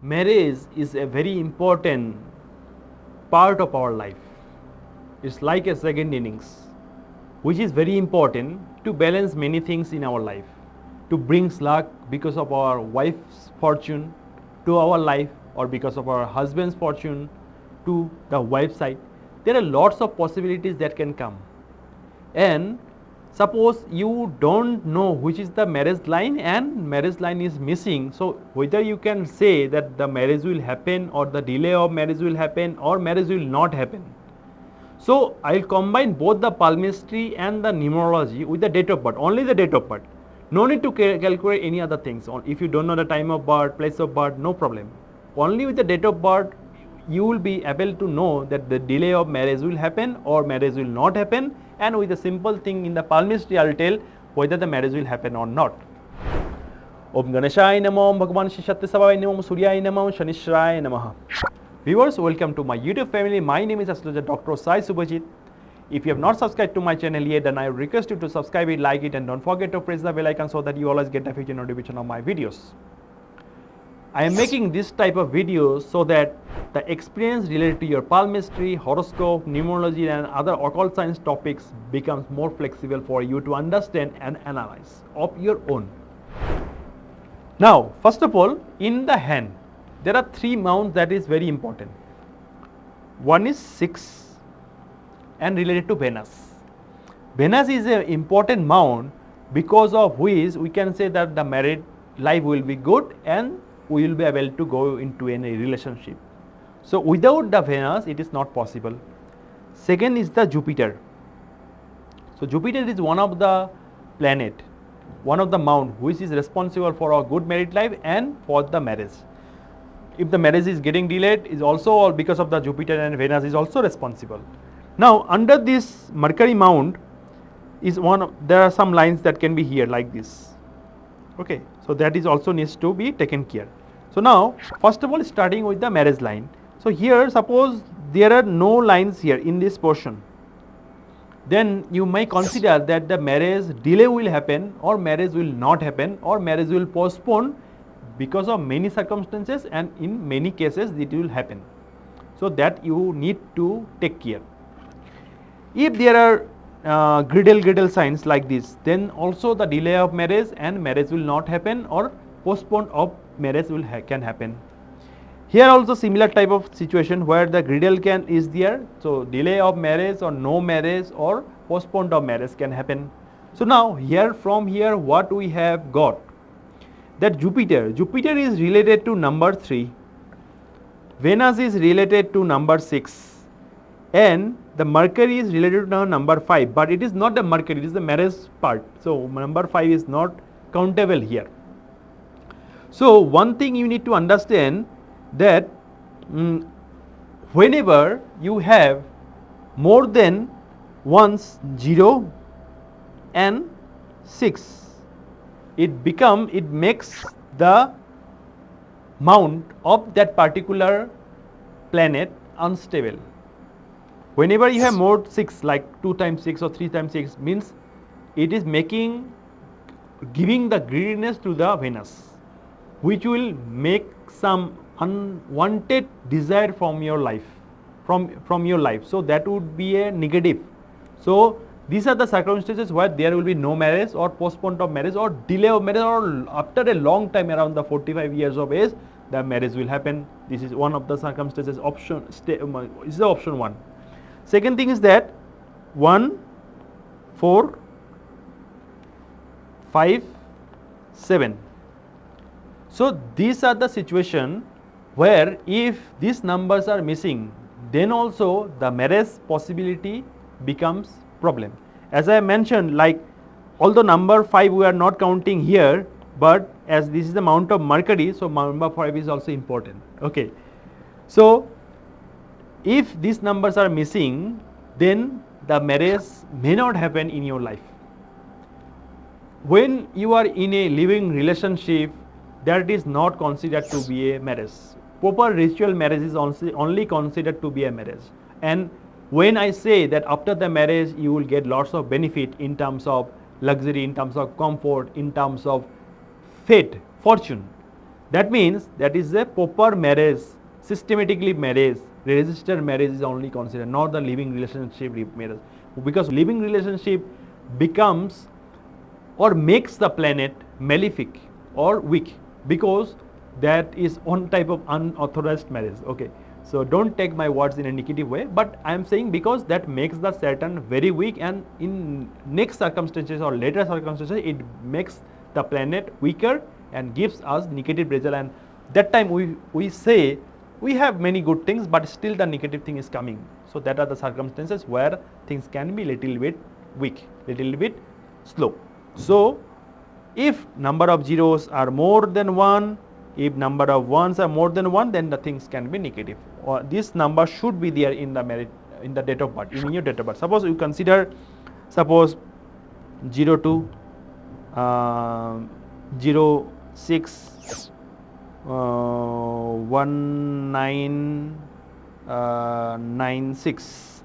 marriage is a very important part of our life. It's like a second innings, which is very important to balance many things in our life, to bring luck because of our wife's fortune to our life, or because of our husband's fortune to the wife's side. There are lots of possibilities that can come. And suppose you don't know which is the marriage line and marriage line is missing, so whether you can say that the marriage will happen or the delay of marriage will happen or marriage will not happen. So I will combine both the palmistry and the numerology with the date of birth, only the date of birth. No need to calculate any other things. If you don't know the time of birth, place of birth, no problem. Only with the date of birth you will be able to know that the delay of marriage will happen or marriage will not happen, and with a simple thing in the palmistry I will tell whether the marriage will happen or not. Om Ganeshaya Namo, Bhagavan Shishatyasavaya Namo, Suryaya Namo, Shanishwaraya Namaha. Viewers, welcome to my YouTube family. My name is Astrologer Dr. Sai Suvajit. If you have not subscribed to my channel yet, then I request you to subscribe it, like it, and don't forget to press the bell icon so that you always get the future notification of my videos. I am making this type of videos so that the experience related to your palmistry, horoscope, numerology and other occult science topics becomes more flexible for you to understand and analyze of your own. Now, first of all, in the hand, there are three mounts that is very important. One is 6 and related to Venus. Venus is an important mount because of which we can say that the married life will be good and we will be able to go into any relationship. So without the Venus it is not possible. Second is the Jupiter. So Jupiter is one of the planet, one of the mount which is responsible for our good married life and for the marriage. If the marriage is getting delayed, is also because of the Jupiter, and Venus is also responsible. Now under this Mercury mount is there are some lines that can be here like this. Okay, so that is also needs to be taken care. So now first of all, starting with the marriage line. So here suppose there are no lines here in this portion, then you may consider that the marriage delay will happen or marriage will not happen or marriage will postpone because of many circumstances, and in many cases it will happen. So that you need to take care. If there are griddle signs like this, then also the delay of marriage and marriage will not happen or postpone of marriage can happen. Here also similar type of situation where the griddle is there, so delay of marriage or no marriage or postponed of marriage can happen. So now from here what we have got, that Jupiter is related to number 3, Venus is related to number 6, and the Mercury is related to number 5, but it is not the Mercury, it is the marriage part. So number 5 is not countable here. So one thing you need to understand that whenever you have more than 0 and 6, it makes the mount of that particular planet unstable. Whenever you have more 6, like 2 times 6 or 3 times 6, means it is giving the greediness to the Venus, which will make some unwanted desire from your life, from your life. So that would be a negative. So these are the circumstances where there will be no marriage or postponement of marriage or delay of marriage, or after a long time around the 45 years of age the marriage will happen. This is one of the circumstances. Is the option 1. Second thing is that 1, 4, 5, 7. So these are the situation where if these numbers are missing, then also the marriage possibility becomes problem. As I mentioned, like although number 5 we are not counting here, but as this is the mount of Mercury, so number 5 is also important. Okay, so if these numbers are missing, then the marriage may not happen in your life. When you are in a living relationship, that is not considered to be a marriage. Proper ritual marriage is only considered to be a marriage. And when I say that after the marriage you will get lots of benefit in terms of luxury, in terms of comfort, in terms of fate, fortune, That means that is a proper marriage, systematically marriage, registered marriage is only considered, not the living relationship marriage. Because living relationship becomes or makes the planet malefic or weak, because that is one type of unauthorized marriage. Okay, so don't take my words in a negative way, but I am saying because that makes the Saturn very weak, and in next circumstances or later circumstances it makes the planet weaker and gives us negative result, and that time we say we have many good things but still the negative thing is coming. So that are the circumstances where things can be little bit weak, little bit slow. So if number of zeros are more than 1, if number of ones are more than 1, then the things can be negative, or this number should be there in the merit, in the date of birth, in your date of birth. Suppose you consider, suppose 02 06 1996.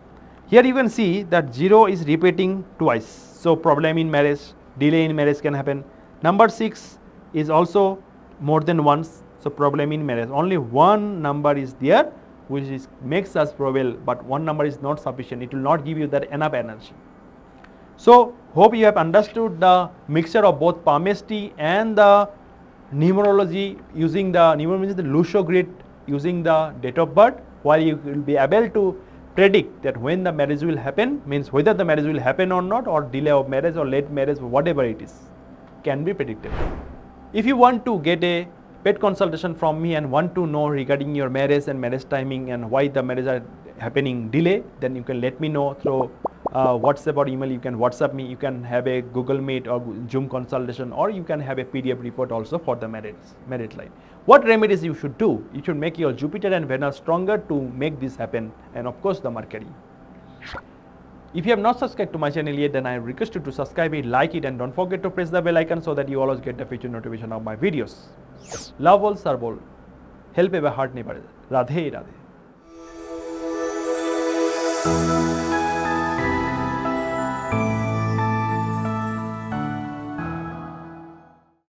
Here you can see that 0 is repeating twice, so problem in marriage, delay in marriage can happen. Number 6 is also more than once, so problem in marriage. Only one number is there which is makes us probable, but one number is not sufficient, it will not give you that enough energy. So hope you have understood the mixture of both palmistry and the numerology, using the numerology, the Lo Shu Grid, using the date of birth, while you will be able to predict that when the marriage will happen, means whether the marriage will happen or not, or delay of marriage or late marriage, whatever it is, can be predicted. If you want to get a paid consultation from me and want to know regarding your marriage and marriage timing and why the marriage are happening delay, then you can let me know through WhatsApp or email. You can WhatsApp me, you can have a Google Meet or Zoom consultation, or you can have a PDF report also for the marriage life. What remedies you should do? You should make your Jupiter and Venus stronger to make this happen, and of course the Mercury. If you have not subscribed to my channel yet, then I request you to subscribe it, like it, and don't forget to press the bell icon so that you always get the future notification of my videos. Love all, serve all, help ever, heart never. Radhe Radhe.